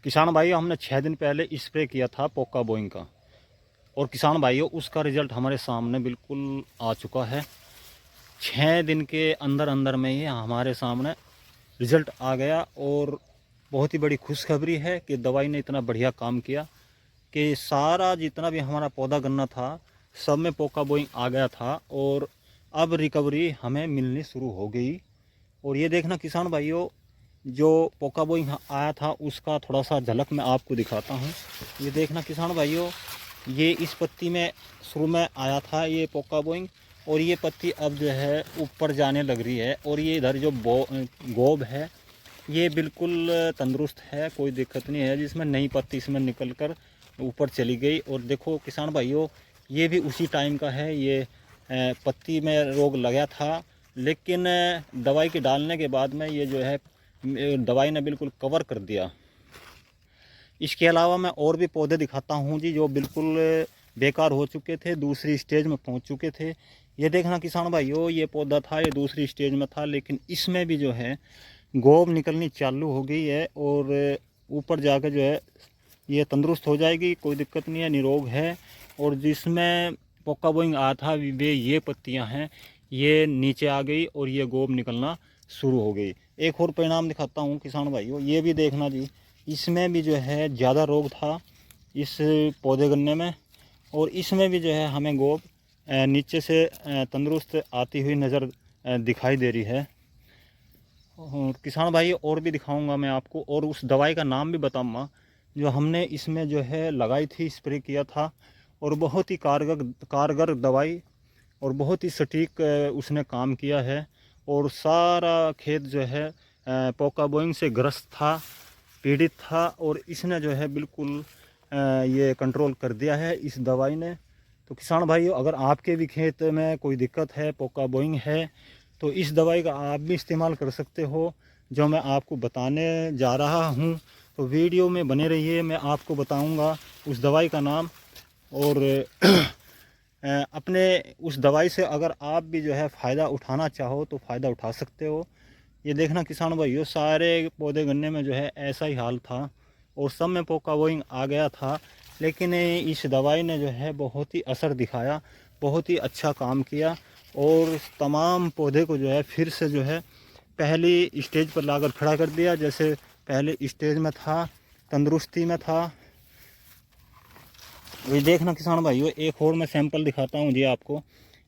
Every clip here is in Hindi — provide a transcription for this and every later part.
किसान भाइयों, हमने 6 दिन पहले स्प्रे किया था पोका बोइंग का, और किसान भाइयों उसका रिज़ल्ट हमारे सामने बिल्कुल आ चुका है। 6 दिन के अंदर अंदर में ही हमारे सामने रिज़ल्ट आ गया, और बहुत ही बड़ी खुशखबरी है कि दवाई ने इतना बढ़िया काम किया कि सारा जितना भी हमारा पौधा गन्ना था सब में पोका बोइंग आ गया था, और अब रिकवरी हमें मिलनी शुरू हो गई। और ये देखना किसान भाइयों, जो पोका बोइंग आया था उसका थोड़ा सा झलक मैं आपको दिखाता हूँ। ये देखना किसान भाइयों, ये इस पत्ती में शुरू में आया था ये पोका बोइंग, और ये पत्ती अब जो है ऊपर जाने लग रही है, और ये इधर जो गोब है ये बिल्कुल तंदुरुस्त है, कोई दिक्कत नहीं है जिसमें नई पत्ती इसमें निकल कर ऊपर चली गई। और देखो किसान भाइयों, ये भी उसी टाइम का है। ये पत्ती में रोग लगा था, लेकिन दवाई के डालने के बाद में ये जो है दवाई ने बिल्कुल कवर कर दिया। इसके अलावा मैं और भी पौधे दिखाता हूँ जी, जो बिल्कुल बेकार हो चुके थे, दूसरी स्टेज में पहुँच चुके थे। ये देखना किसान भाइयों, ये पौधा था, ये दूसरी स्टेज में था, लेकिन इसमें भी जो है गोब निकलनी चालू हो गई है, और ऊपर जाकर जो है ये तंदुरुस्त हो जाएगी, कोई दिक्कत नहीं है, निरोग है। और जिसमें पोका बोइंग आया था वे ये पत्तियां हैं, ये नीचे आ गई और ये गोब निकलना शुरू हो गई। एक और परिणाम दिखाता हूँ किसान भाइयों, ये भी देखना जी, इसमें भी जो है ज़्यादा रोग था इस पौधे गन्ने में, और इसमें भी जो है हमें गोब नीचे से तंदुरुस्त आती हुई नज़र दिखाई दे रही है। और किसान भाई और भी दिखाऊंगा मैं आपको, और उस दवाई का नाम भी बताऊंगा जो हमने इसमें जो है लगाई थी, स्प्रे किया था। और बहुत ही कारगर दवाई, और बहुत ही सटीक उसने काम किया है। और सारा खेत जो है पोका बोइंग से ग्रस्त था, पीड़ित था, और इसने जो है बिल्कुल ये कंट्रोल कर दिया है इस दवाई ने। तो किसान भाइयों, अगर आपके भी खेत में कोई दिक्कत है, पोका बोइंग है, तो इस दवाई का आप भी इस्तेमाल कर सकते हो जो मैं आपको बताने जा रहा हूँ। तो वीडियो में बने रहिए, मैं आपको बताऊँगा उस दवाई का नाम। और अपने उस दवाई से अगर आप भी जो है फ़ायदा उठाना चाहो तो फ़ायदा उठा सकते हो। ये देखना किसान भाइयों, सारे पौधे गन्ने में जो है ऐसा ही हाल था, और सब में पोका बोइंग आ गया था, लेकिन इस दवाई ने जो है बहुत ही असर दिखाया, बहुत ही अच्छा काम किया, और तमाम पौधे को जो है फिर से जो है पहली स्टेज पर लाकर खड़ा कर दिया, जैसे पहले स्टेज में था, तंदुरुस्ती में था। ये देखना किसान भाइयों, एक और मैं सैंपल दिखाता हूँ जी आपको।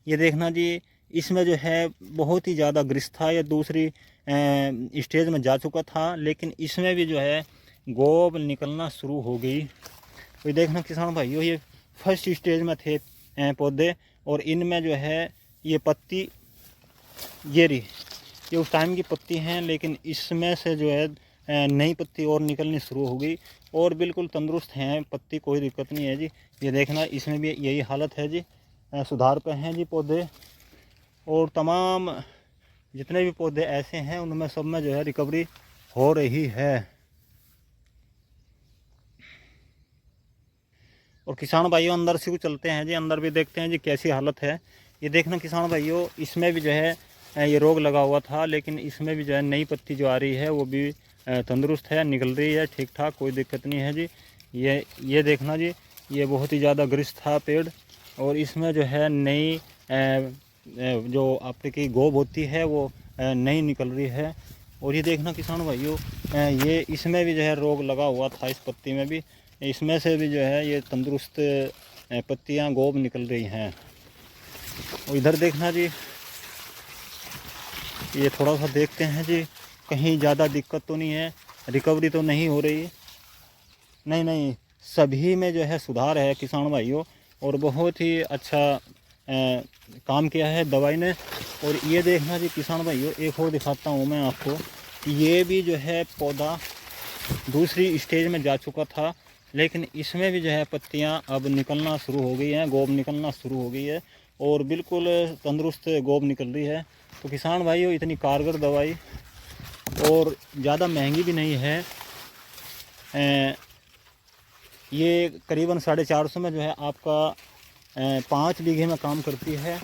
ये देखना जी, इसमें जो है बहुत ही ज़्यादा ग्रिस था, ये दूसरी स्टेज में जा चुका था, लेकिन इसमें भी जो है गोब निकलना शुरू हो गई। तो ये देखना किसान भाइयों, ये फर्स्ट स्टेज में थे पौधे, और इनमें जो है ये पत्ती ये रही, ये उस टाइम की पत्ती हैं, लेकिन इसमें से जो है नई पत्ती और निकलनी शुरू हो गई, और बिल्कुल तंदुरुस्त हैं पत्ती, कोई दिक्कत नहीं है जी। ये देखना, इसमें भी यही हालत है जी, सुधार पे हैं जी पौधे। और तमाम जितने भी पौधे ऐसे हैं उनमें सब में जो है रिकवरी हो रही है। और किसान भाइयों, अंदर से चलते हैं जी, अंदर भी देखते हैं जी कैसी हालत है। ये देखना किसान भाइयों, इसमें भी जो है ये रोग लगा हुआ था, लेकिन इसमें भी जो है नई पत्ती जो आ रही है वो भी तंदुरुस्त है, निकल रही है ठीक ठाक, कोई दिक्कत नहीं है जी। ये देखना जी, ये बहुत ही ज़्यादा ग्रस्त था पेड़, और इसमें जो है नई जो आपकी गोब होती है वो नई निकल रही है। और ये देखना किसान भाइयों, ये इसमें भी जो है रोग लगा हुआ था, इस पत्ती में भी, इसमें से भी जो है ये तंदुरुस्त पत्तियां गोब निकल रही हैं। और इधर देखना जी, ये थोड़ा सा देखते हैं जी, कहीं ज़्यादा दिक्कत तो नहीं है, रिकवरी तो नहीं हो रही। नहीं नहीं, सभी में जो है सुधार है किसान भाइयों, और बहुत ही अच्छा काम किया है दवाई ने। और ये देखना जी किसान भाइयों, एक और दिखाता हूँ मैं आपको, ये भी जो है पौधा दूसरी स्टेज में जा चुका था, लेकिन इसमें भी जो है पत्तियां अब निकलना शुरू हो गई हैं, गोब निकलना शुरू हो गई है, और बिल्कुल तंदुरुस्त गोब निकल रही है। तो किसान भाइयों, इतनी कारगर दवाई, और ज़्यादा महंगी भी नहीं है, ये करीबन 450 में जो है आपका 5 बीघे में काम करती है।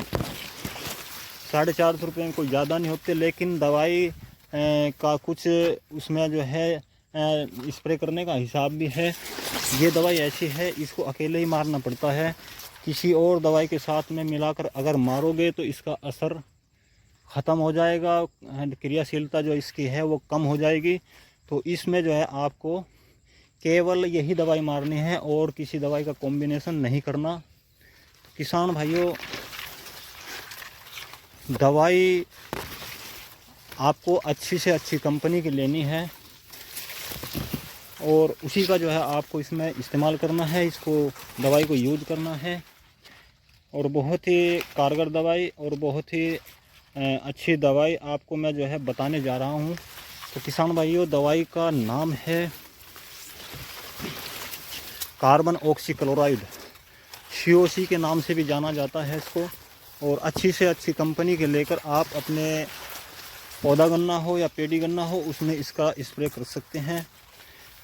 450 रुपये में कोई ज़्यादा नहीं होते, लेकिन दवाई का कुछ उसमें जो है स्प्रे करने का हिसाब भी है। ये दवाई ऐसी है, इसको अकेले ही मारना पड़ता है। किसी और दवाई के साथ में मिलाकर अगर मारोगे तो इसका असर ख़त्म हो जाएगा, क्रियाशीलता जो इसकी है वो कम हो जाएगी। तो इसमें जो है आपको केवल यही दवाई मारनी है और किसी दवाई का कॉम्बिनेशन नहीं करना। तो किसान भाइयों, दवाई आपको अच्छी से अच्छी कंपनी की लेनी है और उसी का जो है आपको इसमें इस्तेमाल करना है, इसको दवाई को यूज करना है। और बहुत ही कारगर दवाई और बहुत ही अच्छी दवाई आपको मैं जो है बताने जा रहा हूँ। तो किसान भाइयों, दवाई का नाम है कार्बन ऑक्सीक्लोराइड, COC के नाम से भी जाना जाता है इसको। और अच्छी से अच्छी कंपनी के लेकर आप अपने पौधा गन्ना हो या पेडी गन्ना हो उसमें इसका स्प्रे कर सकते हैं।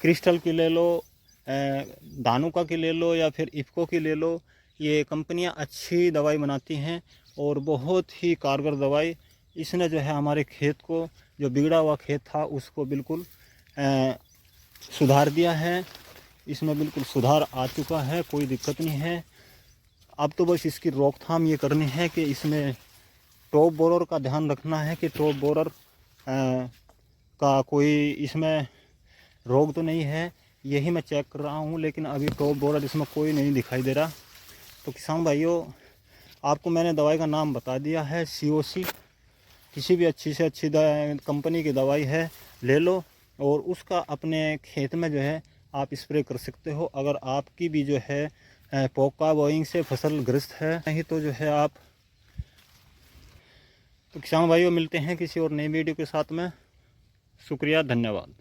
क्रिस्टल की ले लो, धानुका की ले लो या फिर इफ़को की ले लो, ये कंपनियां अच्छी दवाई बनाती हैं और बहुत ही कारगर दवाई। इसने जो है हमारे खेत को, जो बिगड़ा हुआ खेत था उसको बिल्कुल सुधार दिया है। इसमें बिल्कुल सुधार आ चुका है, कोई दिक्कत नहीं है। अब तो बस इसकी रोकथाम ये करनी है कि इसमें टॉप बोरर का ध्यान रखना है कि टॉप बोरर का कोई इसमें रोग तो नहीं है। यही मैं चेक कर रहा हूँ, लेकिन अभी टॉप बोरर इसमें कोई नहीं दिखाई दे रहा। तो किसान भाइयों, आपको मैंने दवाई का नाम बता दिया है, COC। किसी भी अच्छी से अच्छी कंपनी की दवाई है, ले लो और उसका अपने खेत में जो है आप स्प्रे कर सकते हो। अगर आपकी भी जो है पोका बोइंग से फसल ग्रस्त है, नहीं तो जो है आप। तो किसान भाइयों, मिलते हैं किसी और नई वीडियो के साथ में। शुक्रिया, धन्यवाद।